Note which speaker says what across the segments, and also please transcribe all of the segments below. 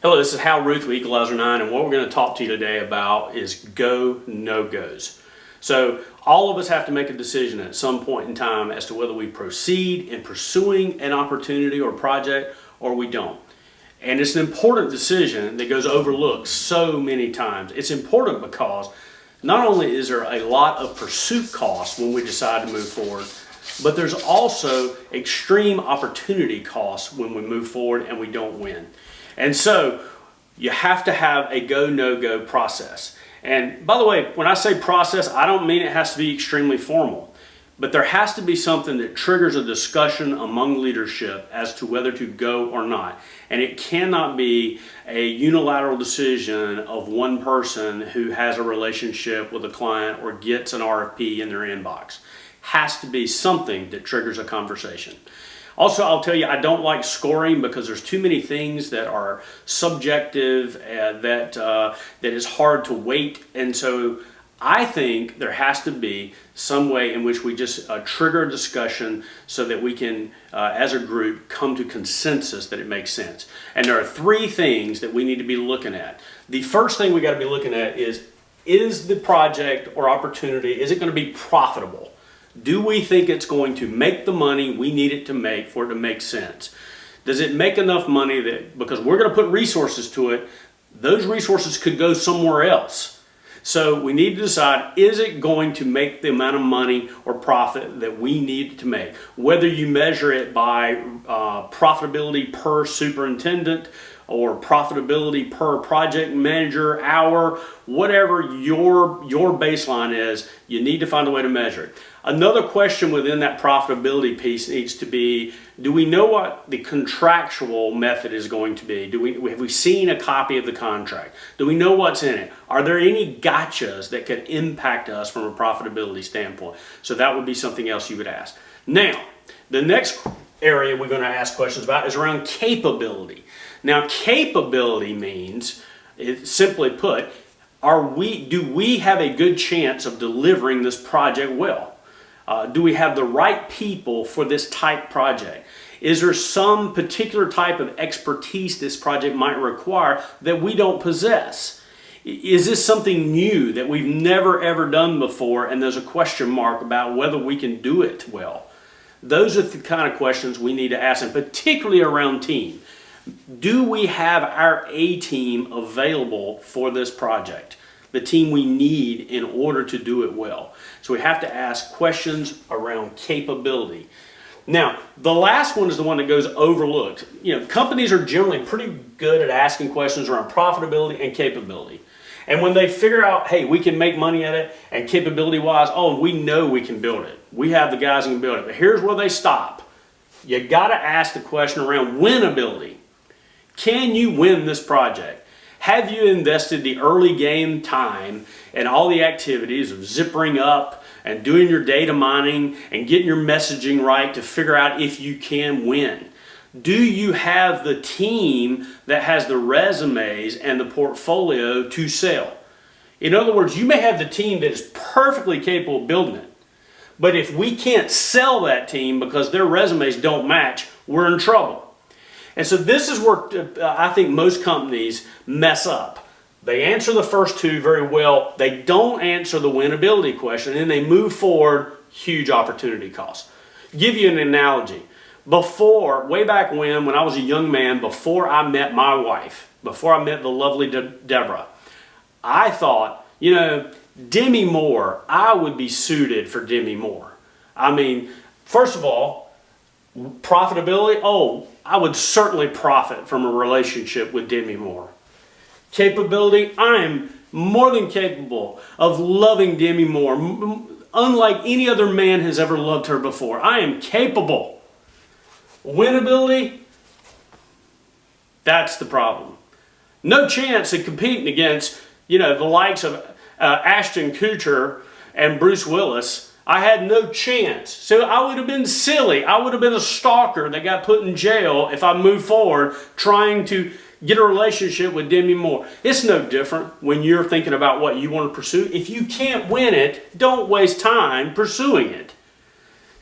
Speaker 1: Hello, this is Hal Ruth with Equalizer 9, and what we're going to talk to you today about is go, no-goes. So all of us have to make a decision at some point in time as to whether we proceed in pursuing an opportunity or project or we don't. And it's an important decision that goes overlooked so many times. It's important because not only is there a lot of pursuit costs when we decide to move forward, but there's also extreme opportunity costs when we move forward and we don't win. And so you have to have a go, no-go process. And by the way, when I say process, I don't mean it has to be extremely formal, but there has to be something that triggers a discussion among leadership as to whether to go or not. And it cannot be a unilateral decision of one person who has a relationship with a client or gets an RFP in their inbox. Has to be something that triggers a conversation. Also, I'll tell you, I don't like scoring because there's too many things that are subjective that is hard to weight. And so I think there has to be some way in which we just trigger a discussion so that we can, as a group, come to consensus that it makes sense. And there are three things that we need to be looking at. The first thing we got to be looking at is the project or opportunity, is it going to be profitable? Do we think it's going to make the money we need it to make for it to make sense? Does it make enough money that, because we're going to put resources to it, those resources could go somewhere else? So we need to decide, is it going to make the amount of money or profit that we need to make? Whether you measure it by profitability per superintendent or profitability per project manager hour, whatever your baseline is, you need to find a way to measure it. Another question within that profitability piece needs to be, do we know what the contractual method is going to be? Have we seen a copy of the contract? Do we know what's in it? Are there any gotchas that could impact us from a profitability standpoint? So that would be something else you would ask. Now, the next area we're going to ask questions about is around capability. Now, capability means, simply put, do we have a good chance of delivering this project well? Do we have the right people for this type project? Is there some particular type of expertise this project might require that we don't possess? Is this something new that we've never ever done before and there's a question mark about whether we can do it well? Those are the kind of questions we need to ask, and particularly around team. Do we have our A-team available for this project? The team we need in order to do it well. So we have to ask questions around capability. Now, the last one is the one that goes overlooked. You know, companies are generally pretty good at asking questions around profitability and capability. And when they figure out, hey, we can make money at it, and capability-wise, oh, we know we can build it. We have the guys who can build it. But here's where they stop. You got to ask the question around winnability. Can you win this project? Have you invested the early game time and all the activities of zippering up and doing your data mining and getting your messaging right to figure out if you can win? Do you have the team that has the resumes and the portfolio to sell? In other words, you may have the team that is perfectly capable of building it, but if we can't sell that team because their resumes don't match, we're in trouble. And so this is where I think most companies mess up. They answer the first two very well. They don't answer the winnability question, and they move forward, huge opportunity costs. Give you an analogy. Way back when I was a young man, before I met my wife, before I met the lovely Deborah, I thought, you know, Demi Moore, I would be suited for Demi Moore. I mean, first of all, profitability, I would certainly profit from a relationship with Demi Moore. Capability, I am more than capable of loving Demi Moore, unlike any other man has ever loved her before. I am capable. Winnability, that's the problem. No chance of competing against, the likes of Ashton Kutcher and Bruce Willis. I had no chance. So I would have been silly. I would have been a stalker that got put in jail if I moved forward trying to get a relationship with Demi Moore. It's no different when you're thinking about what you want to pursue. If you can't win it, don't waste time pursuing it.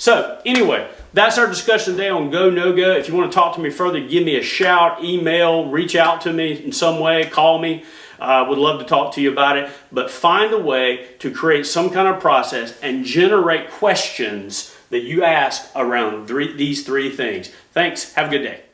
Speaker 1: So anyway, that's our discussion today on go, no go. If you want to talk to me further, give me a shout, email, reach out to me in some way, call me. Would love to talk to you about it. But find a way to create some kind of process and generate questions that you ask around these three things. Thanks. Have a good day.